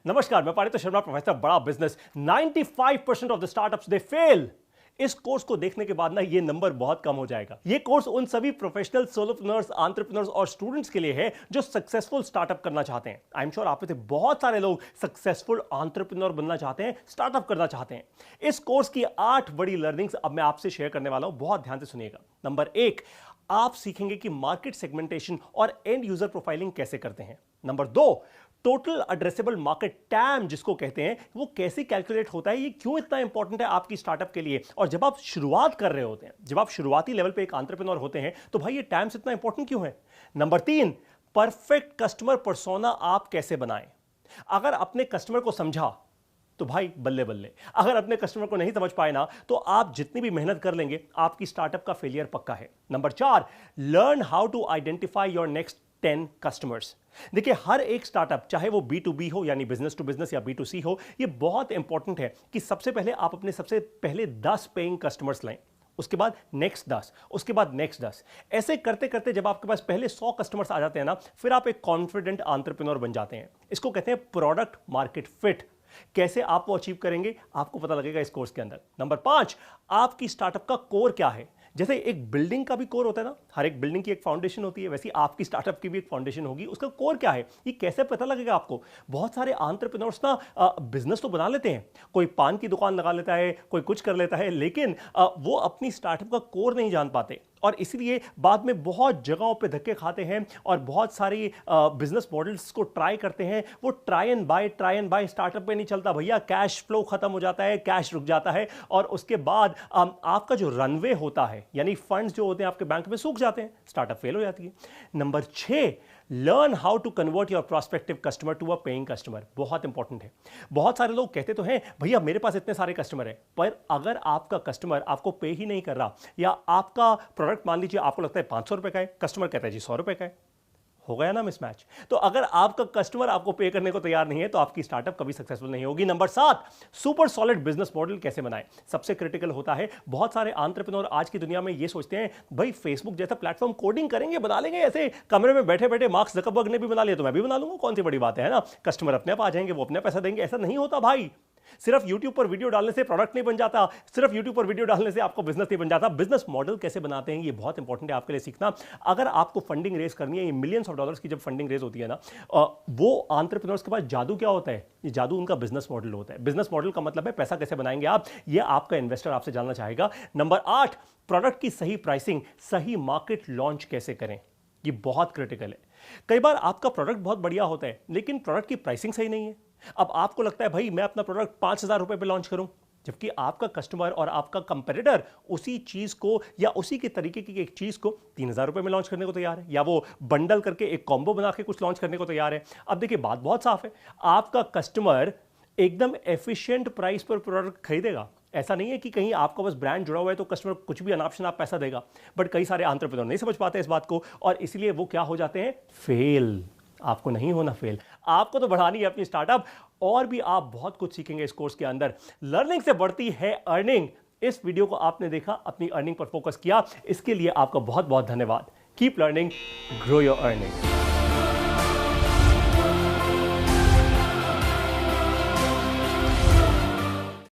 नमस्कार, मैं पारितो शर्मा, प्रोफेसर बड़ा business. 95% of the startups they fail. इस कोर्स को देखने के बाद ना ये नंबर बहुत कम हो जाएगा। ये कोर्स उन सभी प्रोफेशनल सोलोप्रेन्योर्स, एंटरप्रेन्योर्स और स्टूडेंट्स के लिए है जो सक्सेसफुल स्टार्टअप करना चाहते हैं। आई एम श्योर आप में से बहुत सारे लोग सक्सेसफुल एंटरप्रेन्योर बनना चाहते हैं, स्टार्टअप करना चाहते हैं। इस कोर्स की 8 बड़ी लर्निंग्स अब मैं आपसे शेयर करने वाला हूं, बहुत ध्यान से सुनिएगा। नंबर 1, आप सीखेंगे कि मार्केट सेगमेंटेशन और एंड यूजर प्रोफाइलिंग कैसे करते हैं। Number 2, total addressable market time जिसको कहते हैं वो कैसे कैलकुलेट होता है, ये क्यों इतना इंपॉर्टेंट है आपकी स्टार्टअप के लिए, और जब आप शुरुआत कर रहे होते हैं, जब आप शुरुआती लेवल पे एक एंटरप्रेन्योर होते हैं तो भाई ये टैम इतना इंपॉर्टेंट क्यों है। नंबर 3, परफेक्ट कस्टमर पर्सोना आप कैसे बनाएं। अगर अपने कस्टमर को समझा तो भाई बल्ले बल्ले, अगर अपने कस्टमर को नहीं समझ पाए ना तो आप जितनी भी मेहनत कर लेंगे आपकी स्टार्टअप का फेलियर पक्का है। Number 4, learn how to identify your next 10 customers. देखिए, हर एक स्टार्टअप, चाहे वो B2B हो यानी बिजनेस टू बिजनेस या B2C हो, ये बहुत इंपॉर्टेंट है कि सबसे पहले आप अपने सबसे पहले 10 पेइंग कस्टमर्स लाएं, उसके बाद नेक्स्ट 10, उसके बाद नेक्स्ट 10। ऐसे करते करते जब आपके पास पहले 100 कस्टमर्स आ जाते हैं ना, फिर आप एक कॉन्फिडेंट एंटरप्रेन्योर बन जाते हैं। इसको कहते हैं प्रोडक्ट मार्केट फिट। कैसे आप वो अचीव करेंगे आपको पता लगेगा इस कोर्स के अंदर। नंबर 5, आपकी स्टार्टअप का कोर क्या है। जैसे एक बिल्डिंग का भी कोर होता है ना, हर एक बिल्डिंग की एक फाउंडेशन होती है, वैसे आपकी स्टार्टअप की भी एक फाउंडेशन होगी, उसका कोर क्या है ये कैसे पता लगेगा आपको। बहुत सारे एंटरप्रेन्योर्स ना बिजनेस तो बना लेते हैं, कोई पान की दुकान लगा लेता है, कोई कुछ कर लेता है, लेकिन वो अपनी स्टार्टअप का कोर नहीं जान पाते और इसलिए बाद में बहुत जगहों पे धक्के खाते हैं और बहुत सारी बिजनेस मॉडल्स को ट्राई करते हैं। वो ट्राई एंड बाय स्टार्टअप पे नहीं चलता भैया, कैश फ्लो खत्म हो जाता है, कैश रुक जाता है और उसके बाद आपका जो रनवे होता है यानी फंड्स जो होते हैं आपके बैंक में सूख जाते हैं, स्टार्टअप फेल हो जाती है। Number 6, learn how to convert your prospective customer to a paying customer. बहुत इंपॉर्टेंट है। बहुत सारे लोग कहते तो हैं भैया मेरे पास इतने सारे कस्टमर हैं, पर अगर आपका कस्टमर आपको पे ही नहीं कर रहा या आपका प्रोडक्ट मान लीजिए आपको लगता है 500 रुपए का है, कस्टमर कहता है जी 100 रुपए का है, हो गया ना मिसमैच। तो अगर आपका कस्टमर आपको पे करने को तैयार नहीं है तो आपकी स्टार्टअप कभी सक्सेसफुल नहीं होगी। Number 7, super solid business model कैसे बनाएं, सबसे क्रिटिकल होता है। बहुत सारे एंटरप्रेन्योर आज की दुनिया में ये सोचते हैं भाई फेसबुक जैसा प्लेटफॉर्म कोडिंग करेंगे, बना लेंगे, ऐसे कमरे में बैठे बैठे मार्क ज़करबर्ग ने भी बना लिया तो मैं भी बना लूंगा, कौन सी बड़ी बात है ना। कस्टमर अपने आप आ जाएंगे, वो अपने पैसा देंगे। ऐसा नहीं होता भाई। सिर्फ YouTube पर वीडियो डालने से प्रोडक्ट नहीं बन जाता, सिर्फ YouTube पर वीडियो डालने से आपको बिजनेस नहीं बन जाता। बिजनेस मॉडल कैसे बनाते हैं ये बहुत इंपॉर्टेंट है आपके लिए सीखना। अगर आपको फंडिंग रेज करनी है, ये मिलियंस ऑफ डॉलर्स की जब फंडिंग रेज होती है ना, वो एंटरप्रेन्योर्स के पास जादू क्या होता है, ये जादू उनका बिजनेस मॉडल होता है। बिजनेस मॉडल का मतलब है पैसा कैसे बनाएंगे आप, ये आपका इन्वेस्टर आपसे जानना चाहेगा। नंबर 8, प्रोडक्ट की सही प्राइसिंग, सही मार्केट लॉन्च कैसे करें, ये बहुत क्रिटिकल है। कई बार आपका प्रोडक्ट बहुत बढ़िया होता है लेकिन प्रोडक्ट की प्राइसिंग सही नहीं है। अब आपको लगता है भाई मैं अपना प्रोडक्ट 5,000 रुपए पे लॉन्च करूं, जबकि आपका कस्टमर और आपका कंपेटिटर उसी चीज को या उसी के तरीके की एक चीज को 3,000 रुपए में लॉन्च करने को तैयार है, या वो बंडल करके एक कॉम्बो बना के कुछ लॉन्च करने को तैयार है। अब देखिए बात बहुत साफ है, आपका कस्टमर एकदम एफिशिएंट प्राइस पर प्रोडक्ट खरीदेगा। ऐसा नहीं है कि कहीं आपका बस ब्रांड जुड़ा हुआ है तो कस्टमर कुछ भी अनाप शनाप पैसा देगा, बट कई सारे एंटरप्रेन्योर नहीं समझ पाते इस बात को और इसलिए वो क्या हो जाते हैं, फेल। आपको नहीं होना फेल, आपको तो बढ़ानी है अपनी स्टार्टअप। और भी आप बहुत कुछ सीखेंगे इस कोर्स के अंदर। लर्निंग से बढ़ती है अर्निंग। इस वीडियो को आपने देखा, अपनी अर्निंग पर फोकस किया, इसके लिए आपका बहुत बहुत धन्यवाद। Keep learning, grow your earning.